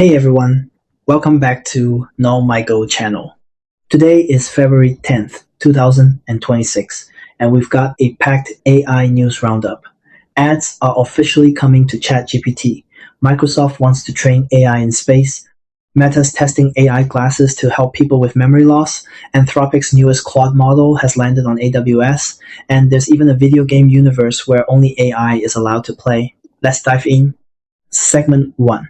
Hey everyone, welcome back to Know My Go channel. Today is February 10th, 2026, and we've got a packed AI news roundup. Ads are officially coming to ChatGPT. Microsoft wants to train AI in space. Meta's testing AI glasses to help people with memory loss. Anthropic's newest Claude model has landed on AWS. And there's even a video game universe where only AI is allowed to play. Let's dive in. Segment 1.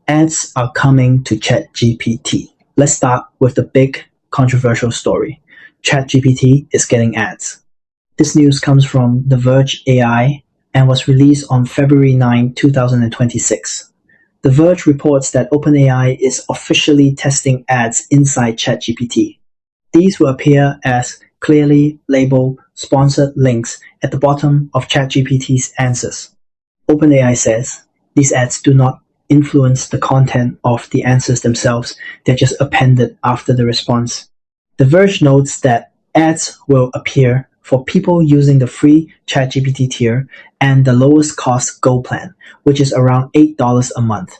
Ads are coming to ChatGPT. Let's start with the big controversial story. ChatGPT is getting ads. This news comes from the Verge AI and was released on February 9, 2026. The Verge reports that OpenAI is officially testing ads inside ChatGPT. These will appear as clearly labeled sponsored links at the bottom of ChatGPT's answers. OpenAI says these ads do not influence the content of the answers themselves, they're just appended after the response. The Verge notes that ads will appear for people using the free ChatGPT tier and the lowest cost Go plan, which is around $8 a month.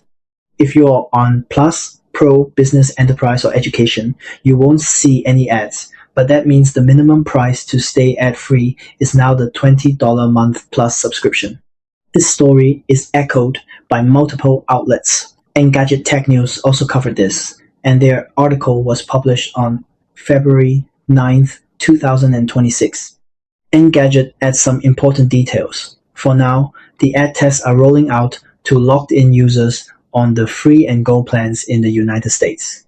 If you're on Plus, Pro, Business, Enterprise, or Education, you won't see any ads, but that means the minimum price to stay ad-free is now the $20 month plus subscription. This story is echoed by multiple outlets. Engadget Tech News also covered this, and their article was published on February 9th, 2026. Engadget adds some important details. For now, the ad tests are rolling out to locked-in users on the free and Go plans in the United States.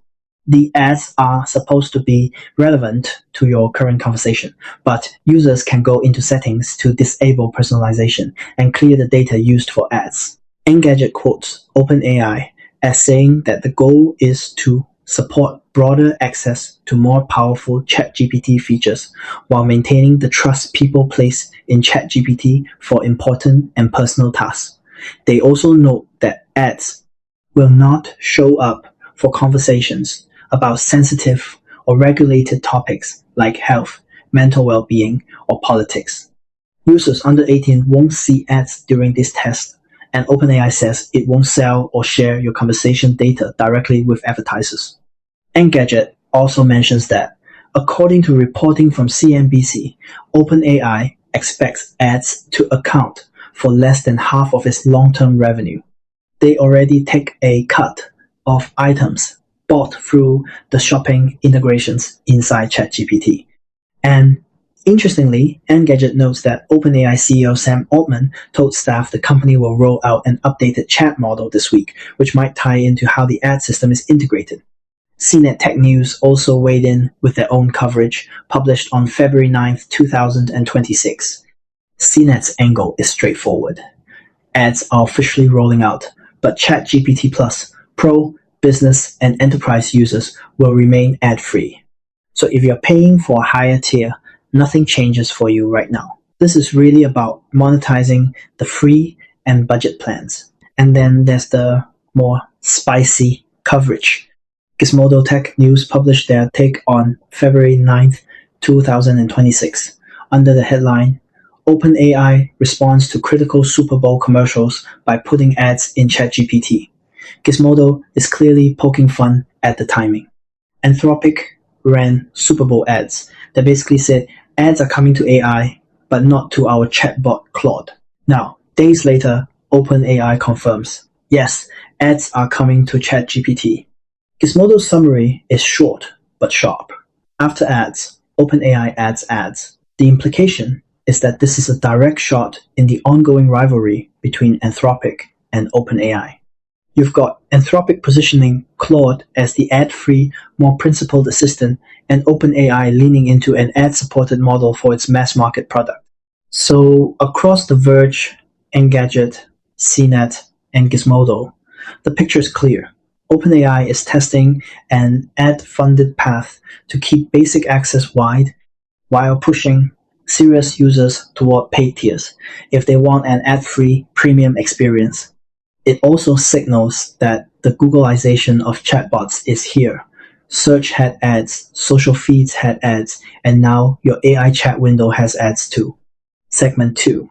The ads are supposed to be relevant to your current conversation, but users can go into settings to disable personalization and clear the data used for ads. Engadget quotes OpenAI as saying that the goal is to support broader access to more powerful ChatGPT features while maintaining the trust people place in ChatGPT for important and personal tasks. They also note that ads will not show up for conversations about sensitive or regulated topics like health, mental well-being, or politics. Users under 18 won't see ads during this test, and OpenAI says it won't sell or share your conversation data directly with advertisers. Engadget also mentions that, according to reporting from CNBC, OpenAI expects ads to account for less than half of its long-term revenue. They already take a cut of items bought through the shopping integrations inside ChatGPT. And interestingly, Engadget notes that OpenAI CEO Sam Altman told staff the company will roll out an updated chat model this week, which might tie into how the ad system is integrated. CNET Tech News also weighed in with their own coverage, published on February 9th, 2026. CNET's angle is straightforward. Ads are officially rolling out, but ChatGPT Plus, Pro, Business, and Enterprise users will remain ad-free. So if you're paying for a higher tier, nothing changes for you right now. This is really about monetizing the free and budget plans. And then there's the more spicy coverage. Gizmodo Tech News published their take on February 9th, 2026, under the headline, OpenAI responds to critical Super Bowl commercials by putting ads in ChatGPT. Gizmodo is clearly poking fun at the timing. Anthropic ran Super Bowl ads that basically said ads are coming to AI, but not to our chatbot Claude. Now, days later, OpenAI confirms, yes, ads are coming to ChatGPT. Gizmodo's summary is short but sharp. After ads, OpenAI adds ads. The implication is that this is a direct shot in the ongoing rivalry between Anthropic and OpenAI. You've got Anthropic positioning Claude as the ad-free, more principled assistant, and OpenAI leaning into an ad-supported model for its mass-market product. So across The Verge, Engadget, CNET, and Gizmodo, the picture is clear. OpenAI is testing an ad-funded path to keep basic access wide while pushing serious users toward paid tiers if they want an ad-free premium experience. It also signals that the Googleization of chatbots is here. Search had ads, social feeds had ads, and now your AI chat window has ads too. Segment 2.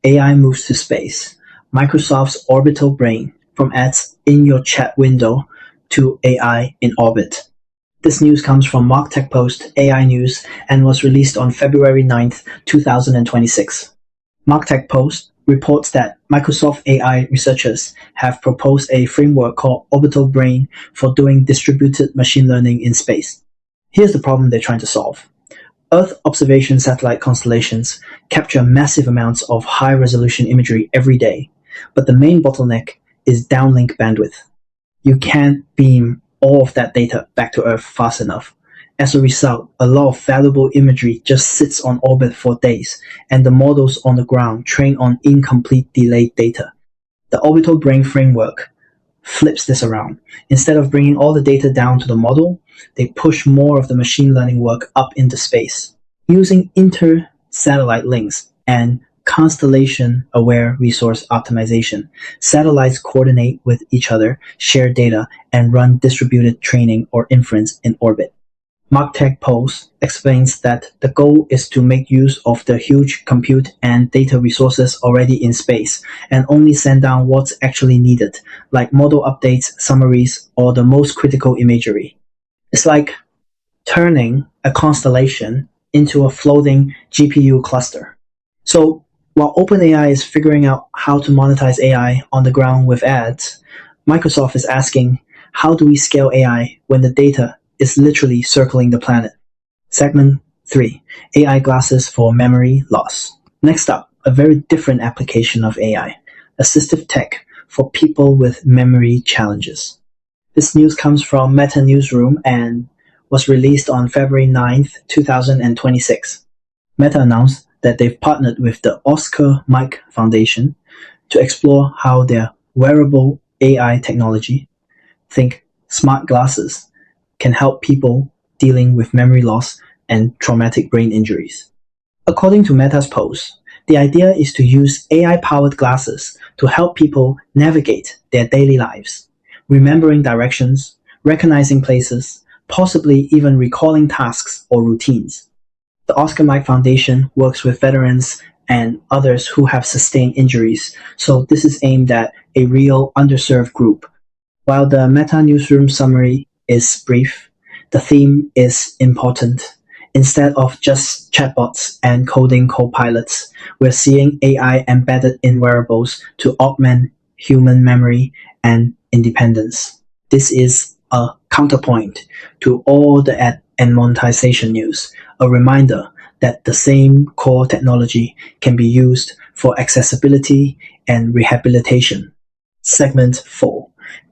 AI moves to space. Microsoft's OrbitalBrain, from ads in your chat window to AI in orbit. This news comes from MarkTechPost AI News and was released on February 9th, 2026. MarkTechPost reports that Microsoft AI researchers have proposed a framework called OrbitalBrain for doing distributed machine learning in space. Here's the problem they're trying to solve. Earth observation satellite constellations capture massive amounts of high-resolution imagery every day, but the main bottleneck is downlink bandwidth. You can't beam all of that data back to Earth fast enough. As a result, a lot of valuable imagery just sits on orbit for days, and the models on the ground train on incomplete delayed data. The OrbitalBrain framework flips this around. Instead of bringing all the data down to the model, they push more of the machine learning work up into space. Using inter-satellite links and constellation-aware resource optimization, satellites coordinate with each other, share data, and run distributed training or inference in orbit. MarkTechPost explains that the goal is to make use of the huge compute and data resources already in space and only send down what's actually needed, like model updates, summaries, or the most critical imagery. It's like turning a constellation into a floating GPU cluster. So while OpenAI is figuring out how to monetize AI on the ground with ads, Microsoft is asking, how do we scale AI when the data is literally circling the planet? Segment 3. AI glasses for memory loss. Next up, a very different application of AI, assistive tech for people with memory challenges. This news comes from Meta Newsroom and was released on February 9th, 2026. Meta announced that they've partnered with the Oscar Mike Foundation to explore how their wearable AI technology, think smart glasses, can help people dealing with memory loss and traumatic brain injuries. According to Meta's post, the idea is to use AI-powered glasses to help people navigate their daily lives, remembering directions, recognizing places, possibly even recalling tasks or routines. The Oscar Mike Foundation works with veterans and others who have sustained injuries, so this is aimed at a real underserved group. While the Meta Newsroom summary is brief, the theme is important. Instead of just chatbots and coding co-pilots, we're seeing AI embedded in wearables to augment human memory and independence. This is a counterpoint to all the ad and monetization news, a reminder that the same core technology can be used for accessibility and rehabilitation. Segment 4.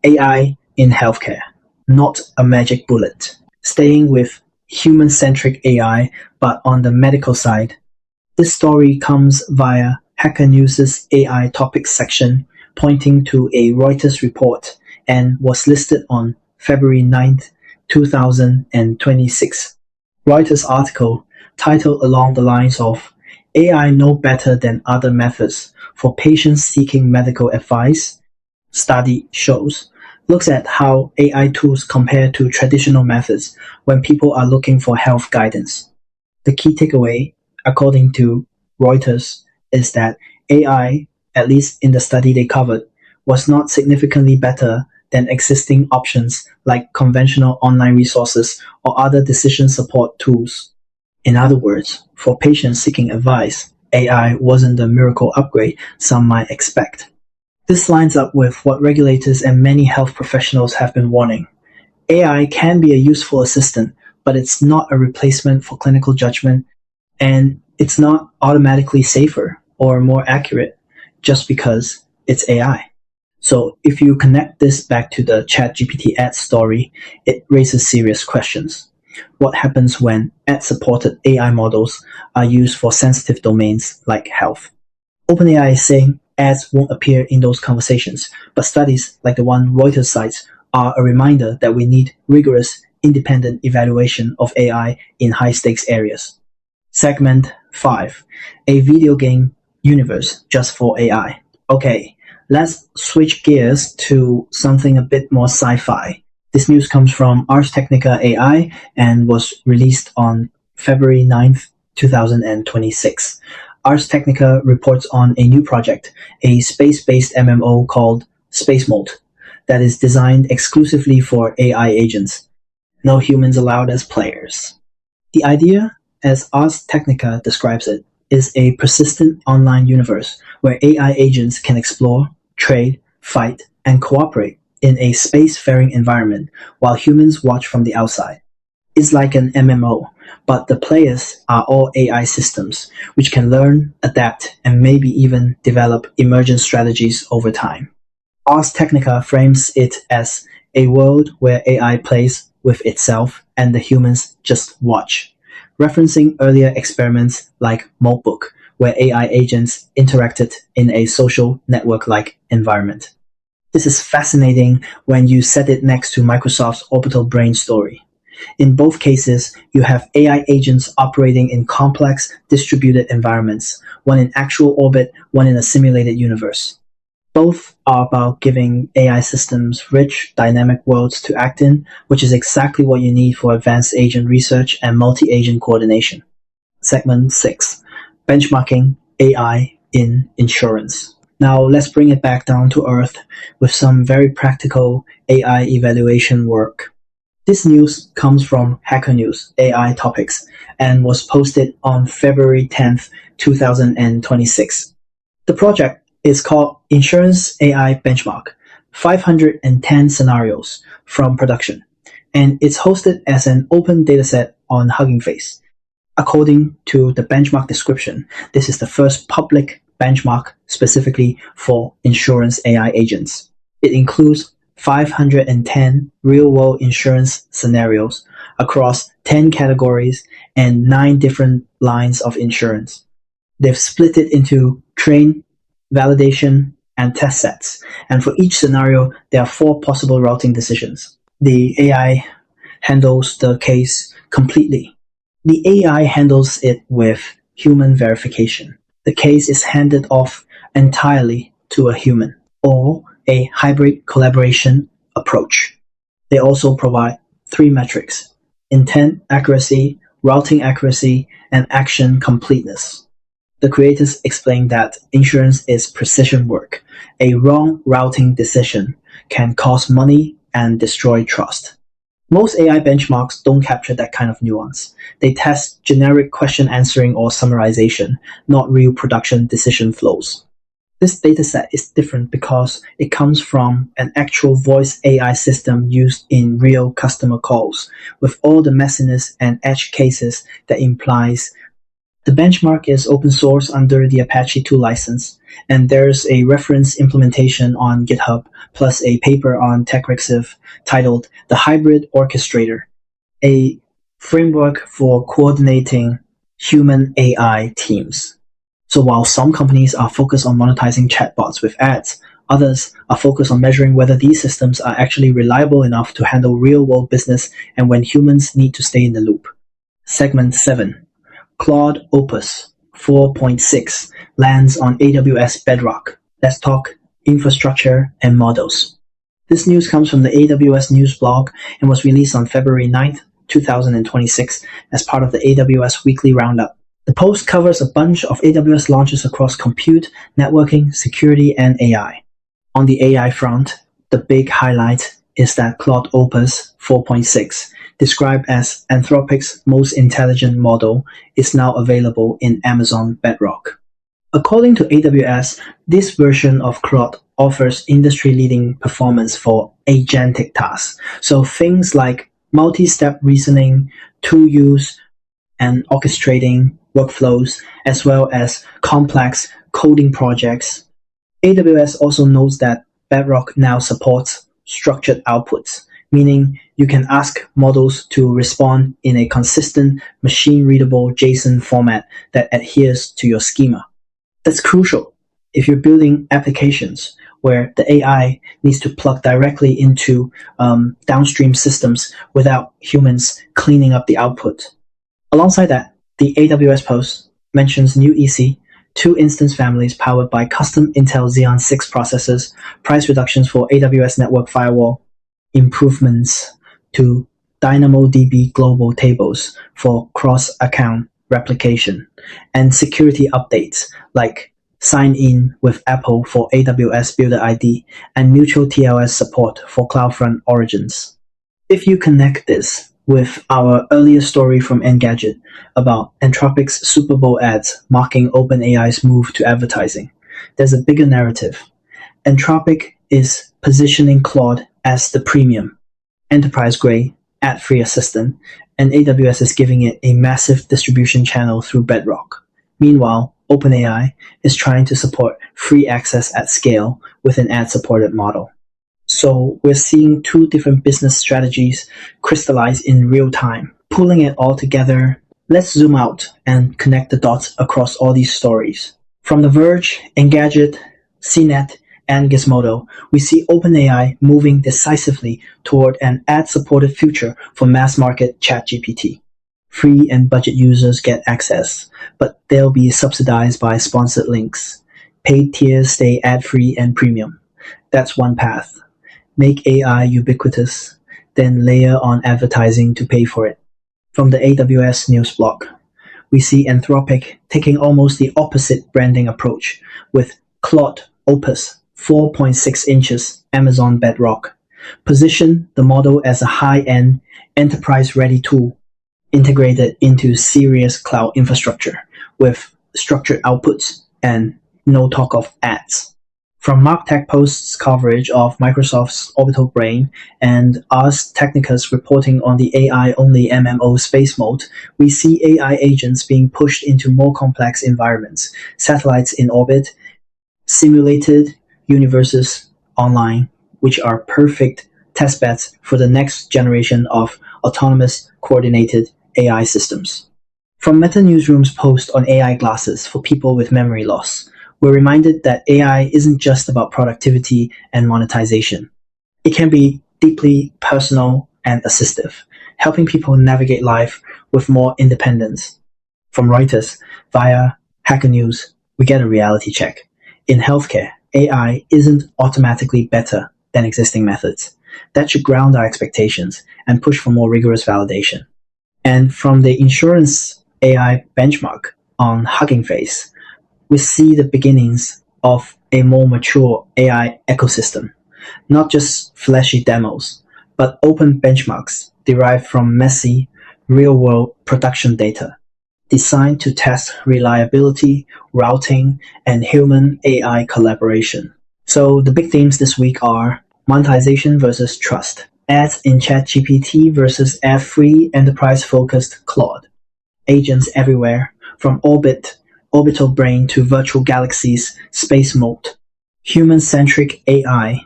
AI in healthcare, not a magic bullet. Staying with human-centric AI, but on the medical side. This story comes via Hacker News' AI topics section, pointing to a Reuters report, and was listed on February 9th, 2026. Reuters article, titled along the lines of AI no better than other methods for patients seeking medical advice, study shows, looks at how AI tools compare to traditional methods when people are looking for health guidance. The key takeaway, according to Reuters, is that AI, at least in the study they covered, was not significantly better than existing options like conventional online resources or other decision support tools. In other words, for patients seeking advice, AI wasn't the miracle upgrade some might expect. This lines up with what regulators and many health professionals have been warning. AI can be a useful assistant, but it's not a replacement for clinical judgment, and it's not automatically safer or more accurate just because it's AI. So if you connect this back to the ChatGPT ad story, it raises serious questions. What happens when ad-supported AI models are used for sensitive domains like health? OpenAI is saying ads won't appear in those conversations, but studies like the one Reuters cites are a reminder that we need rigorous, independent evaluation of AI in high-stakes areas. Segment 5. A video game universe just for AI. Okay, let's switch gears to something a bit more sci-fi. This news comes from Ars Technica AI and was released on February 9th, 2026. Ars Technica reports on a new project, a space-based MMO called Space Mode. that is designed exclusively for AI agents. No humans allowed as players. The idea, as Ars Technica describes it, is a persistent online universe where AI agents can explore, trade, fight, and cooperate in a spacefaring environment while humans watch from the outside. It's like an MMO, but the players are all AI systems, which can learn, adapt, and maybe even develop emergent strategies over time. Ars Technica frames it as a world where AI plays with itself and the humans just watch, referencing earlier experiments like Moltbook, where AI agents interacted in a social network-like environment. This is fascinating when you set it next to Microsoft's OrbitalBrain story. In both cases, you have AI agents operating in complex, distributed environments, one in actual orbit, one in a simulated universe. Both are about giving AI systems rich, dynamic worlds to act in, which is exactly what you need for advanced agent research and multi-agent coordination. Segment 6. Benchmarking AI in Insurance. Now let's bring it back down to earth with some very practical AI evaluation work. This news comes from Hacker News AI Topics and was posted on February 10th, 2026. The project is called Insurance AI Benchmark, 510 Scenarios from Production, and it's hosted as an open dataset on Hugging Face. According to the benchmark description, this is the first public benchmark specifically for insurance AI agents. It includes 510 real-world insurance scenarios across 10 categories and 9 different lines of insurance. They've split it into train, validation, and test sets, and for each scenario, there are 4 possible routing decisions. The AI handles the case completely. The AI handles it with human verification. The case is handed off entirely to a human, or a hybrid collaboration approach. They also provide 3 metrics: intent accuracy, routing accuracy, and action completeness. The creators explain that insurance is precision work. A wrong routing decision can cost money and destroy trust. Most AI benchmarks don't capture that kind of nuance. They test generic question answering or summarization, not real production decision flows. This dataset is different because it comes from an actual voice AI system used in real customer calls, with all the messiness and edge cases that implies. The benchmark is open source under the Apache 2 license, and there's a reference implementation on GitHub, plus a paper on TechRexiv titled The Hybrid Orchestrator, a framework for coordinating human AI teams. So while some companies are focused on monetizing chatbots with ads, others are focused on measuring whether these systems are actually reliable enough to handle real-world business and when humans need to stay in the loop. Segment 7. Claude Opus 4.6 lands on AWS Bedrock. Let's talk infrastructure and models. This news comes from the AWS News blog and was released on February 9th, 2026 as part of the AWS Weekly Roundup. The post covers a bunch of AWS launches across compute, networking, security, and AI. On the AI front, the big highlight is that Claude Opus 4.6, described as Anthropic's most intelligent model, is now available in Amazon Bedrock. According to AWS, this version of Claude offers industry-leading performance for agentic tasks, so things like multi-step reasoning, tool use, and orchestrating workflows, as well as complex coding projects. AWS also notes that Bedrock now supports structured outputs, meaning you can ask models to respond in a consistent, machine-readable JSON format that adheres to your schema. That's crucial if you're building applications where the AI needs to plug directly into downstream systems without humans cleaning up the output. Alongside that, the AWS post mentions new EC, 2 instance families powered by custom Intel Xeon 6 processors, price reductions for AWS Network Firewall, improvements to DynamoDB global tables for cross-account replication, and security updates like sign in with Apple for AWS Builder ID, and mutual TLS support for CloudFront origins. If you connect this with our earlier story from Engadget about Anthropic's Super Bowl ads marking OpenAI's move to advertising, there's a bigger narrative. Anthropic is positioning Claude as the premium, enterprise-grade, ad-free assistant, and AWS is giving it a massive distribution channel through Bedrock. Meanwhile, OpenAI is trying to support free access at scale with an ad-supported model. So we're seeing two different business strategies crystallize in real time. Pulling it all together, let's zoom out and connect the dots across all these stories. From The Verge, Engadget, CNET, and Gizmodo, we see OpenAI moving decisively toward an ad-supported future for mass-market ChatGPT. Free and budget users get access, but they'll be subsidized by sponsored links. Paid tiers stay ad-free and premium. That's one path. Make AI ubiquitous, then layer on advertising to pay for it. From the AWS news blog, we see Anthropic taking almost the opposite branding approach with Claude Opus 4.6 inches Amazon Bedrock. Position the model as a high-end, enterprise-ready tool integrated into serious cloud infrastructure with structured outputs and no talk of ads. From MarkTechPost's coverage of Microsoft's OrbitalBrain and Ars Technica's reporting on the AI-only MMO space mode, we see AI agents being pushed into more complex environments, satellites in orbit, simulated universes online, which are perfect testbeds for the next generation of autonomous coordinated AI systems. From Meta Newsroom's post on AI glasses for people with memory loss, we're reminded that AI isn't just about productivity and monetization. It can be deeply personal and assistive, helping people navigate life with more independence. From Reuters, via Hacker News, we get a reality check. In healthcare, AI isn't automatically better than existing methods. That should ground our expectations and push for more rigorous validation. And from the insurance AI benchmark on Hugging Face, we see the beginnings of a more mature AI ecosystem, not just flashy demos, but open benchmarks derived from messy, real-world production data, designed to test reliability, routing, and human AI collaboration. So the big themes this week are monetization versus trust, ads in ChatGPT versus ad-free enterprise-focused Claude, agents everywhere, from OrbitalBrain to virtual galaxies, space mode, human-centric AI,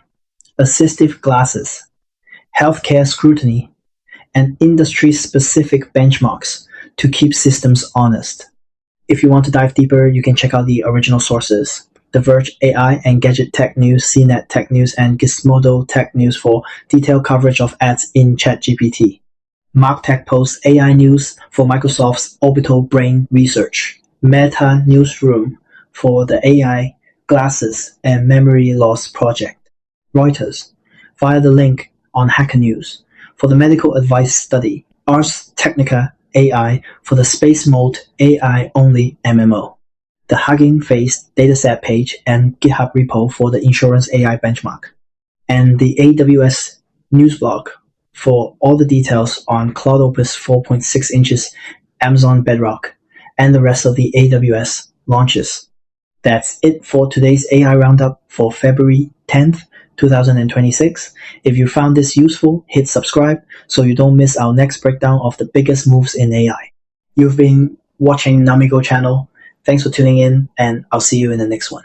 assistive glasses, healthcare scrutiny, and industry-specific benchmarks to keep systems honest. If you want to dive deeper, you can check out the original sources: The Verge AI, Engadget Tech News, CNET Tech News, and Gizmodo Tech News for detailed coverage of ads in ChatGPT. MarkTechPost AI News for Microsoft's OrbitalBrain research. Meta Newsroom for the AI, glasses, and memory loss project. Reuters, via the link on Hacker News, for the medical advice study. Ars Technica AI for the space mode AI-only MMO. The Hugging Face dataset page and GitHub repo for the insurance AI benchmark. And the AWS news blog for all the details on Claude Opus 4.6 inches Amazon Bedrock and the rest of the AWS launches. That's it for today's AI Roundup for February 10th, 2026. If you found this useful, hit subscribe so you don't miss our next breakdown of the biggest moves in AI. You've been watching Namigo channel. Thanks for tuning in, and I'll see you in the next one.